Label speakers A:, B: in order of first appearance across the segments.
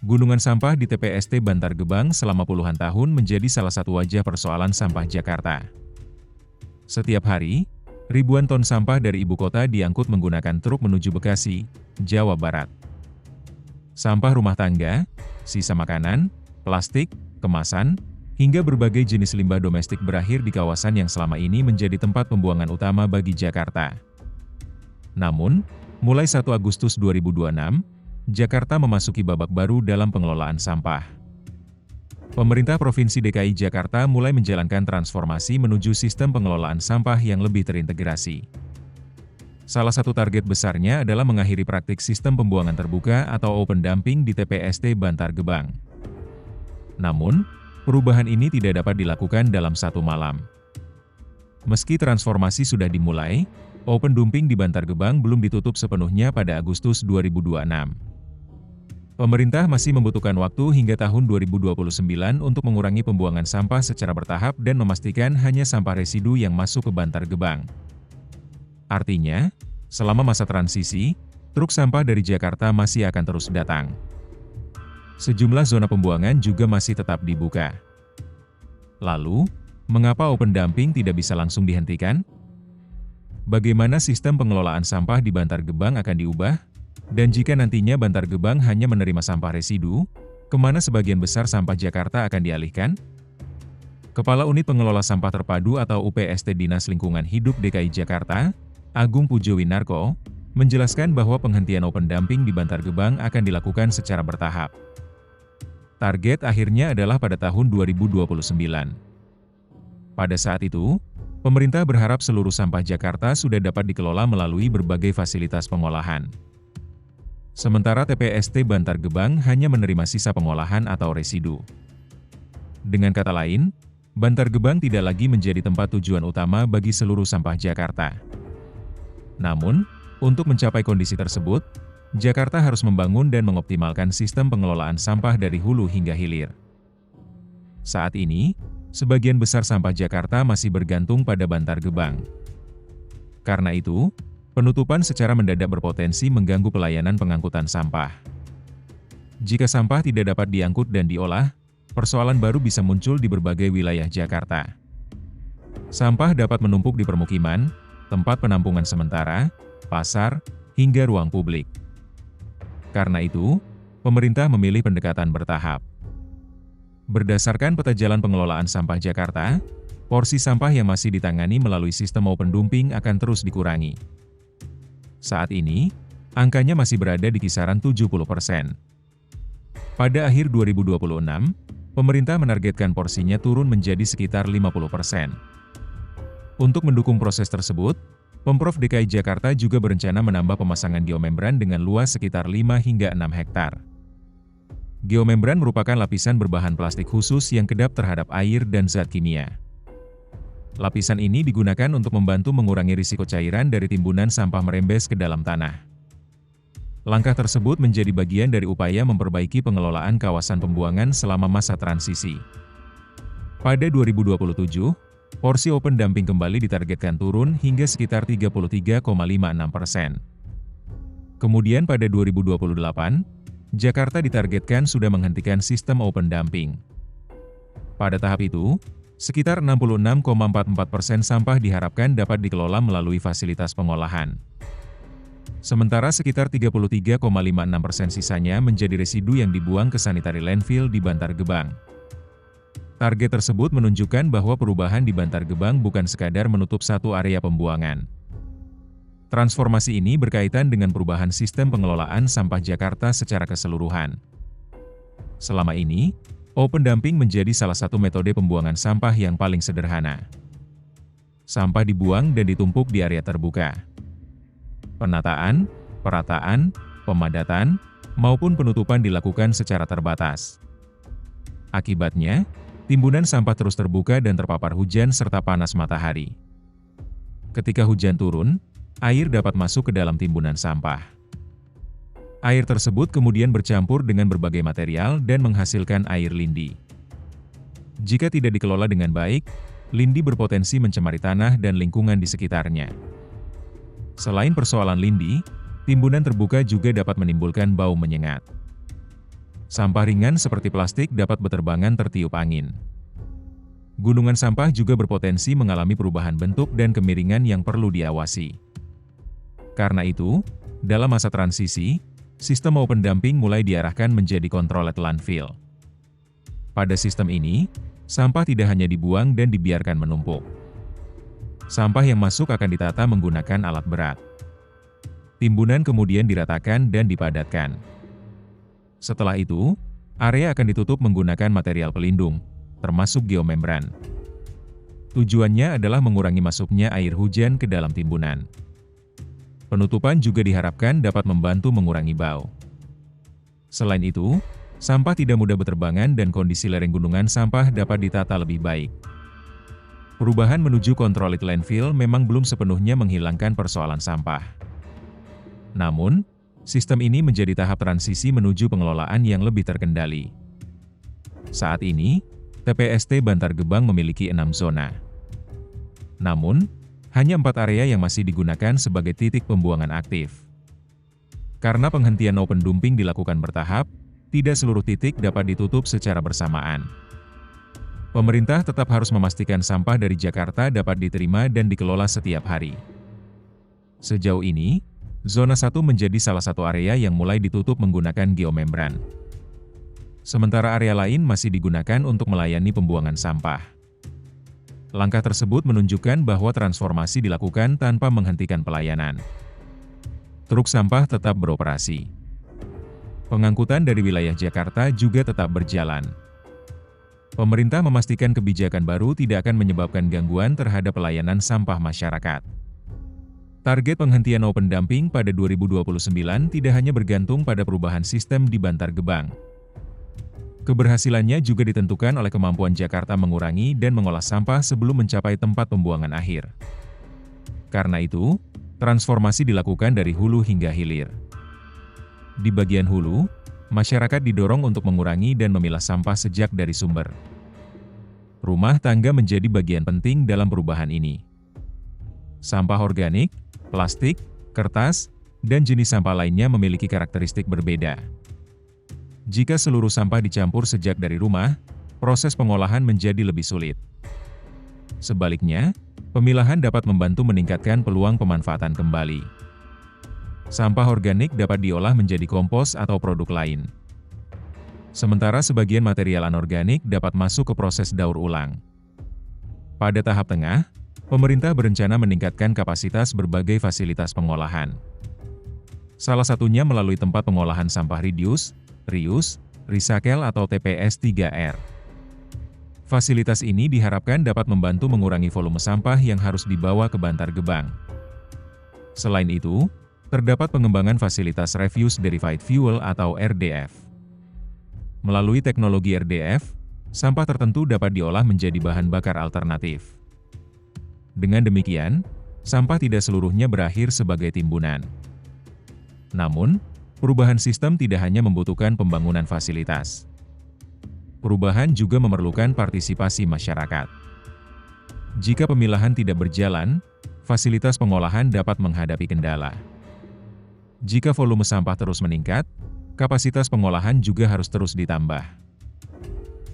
A: Gunungan sampah di TPST Bantar Gebang selama puluhan tahun menjadi salah satu wajah persoalan sampah Jakarta. Setiap hari, ribuan ton sampah dari ibu kota diangkut menggunakan truk menuju Bekasi, Jawa Barat. Sampah rumah tangga, sisa makanan, plastik, kemasan, hingga berbagai jenis limbah domestik berakhir di kawasan yang selama ini menjadi tempat pembuangan utama bagi Jakarta. Namun, mulai 1 Agustus 2026, Jakarta memasuki babak baru dalam pengelolaan sampah. Pemerintah Provinsi DKI Jakarta mulai menjalankan transformasi menuju sistem pengelolaan sampah yang lebih terintegrasi. Salah satu target besarnya adalah mengakhiri praktik sistem pembuangan terbuka atau open dumping di TPST Bantar Gebang. Namun, perubahan ini tidak dapat dilakukan dalam satu malam. Meski transformasi sudah dimulai, open dumping di Bantar Gebang belum ditutup sepenuhnya pada Agustus 2026. Pemerintah masih membutuhkan waktu hingga tahun 2029 untuk mengurangi pembuangan sampah secara bertahap dan memastikan hanya sampah residu yang masuk ke Bantar Gebang. Artinya, selama masa transisi, truk sampah dari Jakarta masih akan terus datang. Sejumlah zona pembuangan juga masih tetap dibuka. Lalu, mengapa open dumping tidak bisa langsung dihentikan? Bagaimana sistem pengelolaan sampah di Bantar Gebang akan diubah? Dan jika nantinya Bantar Gebang hanya menerima sampah residu, kemana sebagian besar sampah Jakarta akan dialihkan? Kepala Unit Pengelola Sampah Terpadu atau UPST Dinas Lingkungan Hidup DKI Jakarta, Agung Pujowinarko, menjelaskan bahwa penghentian open dumping di Bantar Gebang akan dilakukan secara bertahap. Target akhirnya adalah pada tahun 2029. Pada saat itu, pemerintah berharap seluruh sampah Jakarta sudah dapat dikelola melalui berbagai fasilitas pengolahan. Sementara TPST Bantar Gebang hanya menerima sisa pengolahan atau residu. Dengan kata lain, Bantar Gebang tidak lagi menjadi tempat tujuan utama bagi seluruh sampah Jakarta. Namun, untuk mencapai kondisi tersebut, Jakarta harus membangun dan mengoptimalkan sistem pengelolaan sampah dari hulu hingga hilir. Saat ini, sebagian besar sampah Jakarta masih bergantung pada Bantar Gebang. Karena itu, penutupan secara mendadak berpotensi mengganggu pelayanan pengangkutan sampah. Jika sampah tidak dapat diangkut dan diolah, persoalan baru bisa muncul di berbagai wilayah Jakarta. Sampah dapat menumpuk di permukiman, tempat penampungan sementara, pasar, hingga ruang publik. Karena itu, pemerintah memilih pendekatan bertahap. Berdasarkan peta jalan pengelolaan sampah Jakarta, porsi sampah yang masih ditangani melalui sistem open dumping akan terus dikurangi. Saat ini, angkanya masih berada di kisaran 70%. Pada akhir 2026, pemerintah menargetkan porsinya turun menjadi sekitar 50%. Untuk mendukung proses tersebut, Pemprov DKI Jakarta juga berencana menambah pemasangan geomembran dengan luas sekitar 5 hingga 6 hektar. Geomembran merupakan lapisan berbahan plastik khusus yang kedap terhadap air dan zat kimia. Lapisan ini digunakan untuk membantu mengurangi risiko cairan dari timbunan sampah merembes ke dalam tanah. Langkah tersebut menjadi bagian dari upaya memperbaiki pengelolaan kawasan pembuangan selama masa transisi. Pada 2027, porsi open dumping kembali ditargetkan turun hingga sekitar 33,56%. Kemudian pada 2028, Jakarta ditargetkan sudah menghentikan sistem open dumping. Pada tahap itu, sekitar 66,44% sampah diharapkan dapat dikelola melalui fasilitas pengolahan. Sementara sekitar 33,56% sisanya menjadi residu yang dibuang ke sanitary landfill di Bantar Gebang. Target tersebut menunjukkan bahwa perubahan di Bantar Gebang bukan sekadar menutup satu area pembuangan. Transformasi ini berkaitan dengan perubahan sistem pengelolaan sampah Jakarta secara keseluruhan. Selama ini, open dumping menjadi salah satu metode pembuangan sampah yang paling sederhana. Sampah dibuang dan ditumpuk di area terbuka. Penataan, perataan, pemadatan, maupun penutupan dilakukan secara terbatas. Akibatnya, timbunan sampah terus terbuka dan terpapar hujan serta panas matahari. Ketika hujan turun, air dapat masuk ke dalam timbunan sampah. Air tersebut kemudian bercampur dengan berbagai material dan menghasilkan air lindi. Jika tidak dikelola dengan baik, lindi berpotensi mencemari tanah dan lingkungan di sekitarnya. Selain persoalan lindi, timbunan terbuka juga dapat menimbulkan bau menyengat. Sampah ringan seperti plastik dapat berterbangan tertiup angin. Gunungan sampah juga berpotensi mengalami perubahan bentuk dan kemiringan yang perlu diawasi. Karena itu, dalam masa transisi, sistem open dumping mulai diarahkan menjadi controlled landfill. Pada sistem ini, sampah tidak hanya dibuang dan dibiarkan menumpuk. Sampah yang masuk akan ditata menggunakan alat berat. Timbunan kemudian diratakan dan dipadatkan. Setelah itu, area akan ditutup menggunakan material pelindung, termasuk geomembran. Tujuannya adalah mengurangi masuknya air hujan ke dalam timbunan. Penutupan juga diharapkan dapat membantu mengurangi bau. Selain itu, sampah tidak mudah berterbangan dan kondisi lereng gunungan sampah dapat ditata lebih baik. Perubahan menuju controlled landfill memang belum sepenuhnya menghilangkan persoalan sampah. Namun, sistem ini menjadi tahap transisi menuju pengelolaan yang lebih terkendali. Saat ini, TPST Bantar Gebang memiliki 6 zona. Namun, hanya 4 area yang masih digunakan sebagai titik pembuangan aktif. Karena penghentian open dumping dilakukan bertahap, tidak seluruh titik dapat ditutup secara bersamaan. Pemerintah tetap harus memastikan sampah dari Jakarta dapat diterima dan dikelola setiap hari. Sejauh ini, Zona 1 menjadi salah satu area yang mulai ditutup menggunakan geomembran. Sementara area lain masih digunakan untuk melayani pembuangan sampah. Langkah tersebut menunjukkan bahwa transformasi dilakukan tanpa menghentikan pelayanan. Truk sampah tetap beroperasi. Pengangkutan dari wilayah Jakarta juga tetap berjalan. Pemerintah memastikan kebijakan baru tidak akan menyebabkan gangguan terhadap pelayanan sampah masyarakat. Target penghentian open dumping pada 2029 tidak hanya bergantung pada perubahan sistem di Bantar Gebang. Keberhasilannya juga ditentukan oleh kemampuan Jakarta mengurangi dan mengolah sampah sebelum mencapai tempat pembuangan akhir. Karena itu, transformasi dilakukan dari hulu hingga hilir. Di bagian hulu, masyarakat didorong untuk mengurangi dan memilah sampah sejak dari sumber. Rumah tangga menjadi bagian penting dalam perubahan ini. Sampah organik, plastik, kertas, dan jenis sampah lainnya memiliki karakteristik berbeda. Jika seluruh sampah dicampur sejak dari rumah, proses pengolahan menjadi lebih sulit. Sebaliknya, pemilahan dapat membantu meningkatkan peluang pemanfaatan kembali. Sampah organik dapat diolah menjadi kompos atau produk lain. Sementara sebagian material anorganik dapat masuk ke proses daur ulang. Pada tahap tengah, pemerintah berencana meningkatkan kapasitas berbagai fasilitas pengolahan. Salah satunya melalui tempat pengolahan sampah reduce, reuse, recycle atau TPS 3R. Fasilitas ini diharapkan dapat membantu mengurangi volume sampah yang harus dibawa ke Bantar Gebang. Selain itu, terdapat pengembangan fasilitas Refuse Derivative Fuel atau RDF. Melalui teknologi RDF, sampah tertentu dapat diolah menjadi bahan bakar alternatif. Dengan demikian, sampah tidak seluruhnya berakhir sebagai timbunan. Namun, perubahan sistem tidak hanya membutuhkan pembangunan fasilitas. Perubahan juga memerlukan partisipasi masyarakat. Jika pemilahan tidak berjalan, fasilitas pengolahan dapat menghadapi kendala. Jika volume sampah terus meningkat, kapasitas pengolahan juga harus terus ditambah.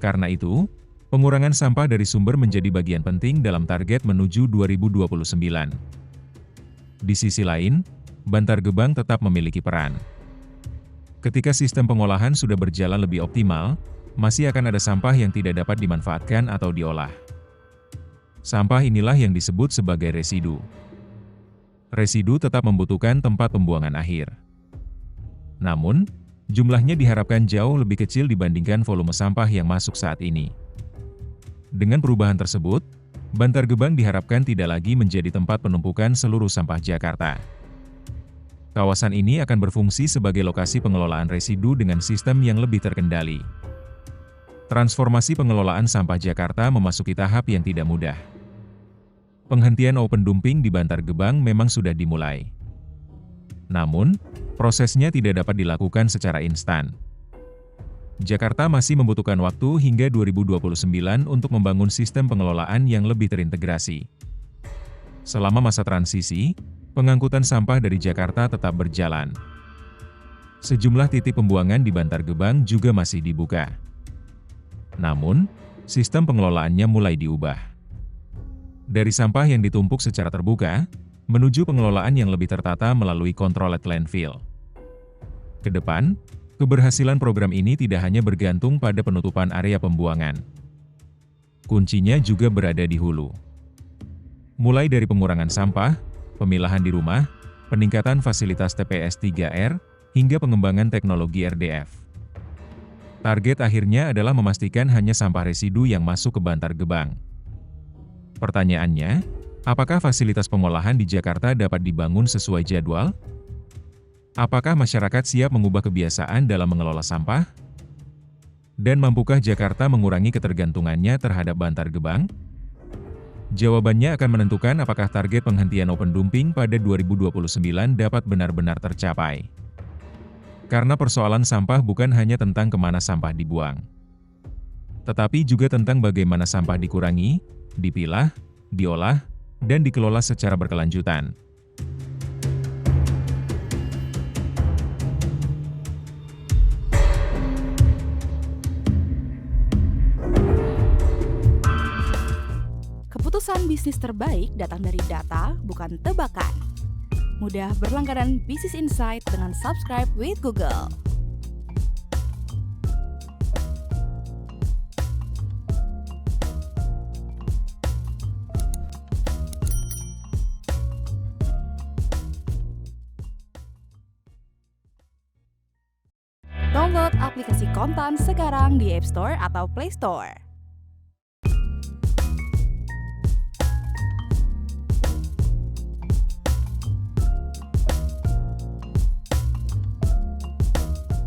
A: Karena itu, pengurangan sampah dari sumber menjadi bagian penting dalam target menuju 2029. Di sisi lain, Bantar Gebang tetap memiliki peran. Ketika sistem pengolahan sudah berjalan lebih optimal, masih akan ada sampah yang tidak dapat dimanfaatkan atau diolah. Sampah inilah yang disebut sebagai residu. Residu tetap membutuhkan tempat pembuangan akhir. Namun, jumlahnya diharapkan jauh lebih kecil dibandingkan volume sampah yang masuk saat ini. Dengan perubahan tersebut, Bantar Gebang diharapkan tidak lagi menjadi tempat penumpukan seluruh sampah Jakarta. Kawasan ini akan berfungsi sebagai lokasi pengelolaan residu dengan sistem yang lebih terkendali. Transformasi pengelolaan sampah Jakarta memasuki tahap yang tidak mudah. Penghentian open dumping di Bantar Gebang memang sudah dimulai. Namun, prosesnya tidak dapat dilakukan secara instan. Jakarta masih membutuhkan waktu hingga 2029 untuk membangun sistem pengelolaan yang lebih terintegrasi. Selama masa transisi, pengangkutan sampah dari Jakarta tetap berjalan. Sejumlah titik pembuangan di Bantar Gebang juga masih dibuka. Namun, sistem pengelolaannya mulai diubah. Dari sampah yang ditumpuk secara terbuka, menuju pengelolaan yang lebih tertata melalui controlled landfill. Ke depan, keberhasilan program ini tidak hanya bergantung pada penutupan area pembuangan. Kuncinya juga berada di hulu. Mulai dari pengurangan sampah, pemilahan di rumah, peningkatan fasilitas TPS 3R, hingga pengembangan teknologi RDF. Target akhirnya adalah memastikan hanya sampah residu yang masuk ke Bantar Gebang. Pertanyaannya, apakah fasilitas pengolahan di Jakarta dapat dibangun sesuai jadwal? Apakah masyarakat siap mengubah kebiasaan dalam mengelola sampah? Dan mampukah Jakarta mengurangi ketergantungannya terhadap Bantar Gebang? Jawabannya akan menentukan apakah target penghentian open dumping pada 2029 dapat benar-benar tercapai. Karena persoalan sampah bukan hanya tentang kemana sampah dibuang, tetapi juga tentang bagaimana sampah dikurangi, dipilah, diolah, dan dikelola secara berkelanjutan.
B: Keputusan bisnis terbaik datang dari data, bukan tebakan. Mudah berlangganan Business Insight dengan subscribe with Google. Download aplikasi Kontan sekarang di App Store atau Play Store.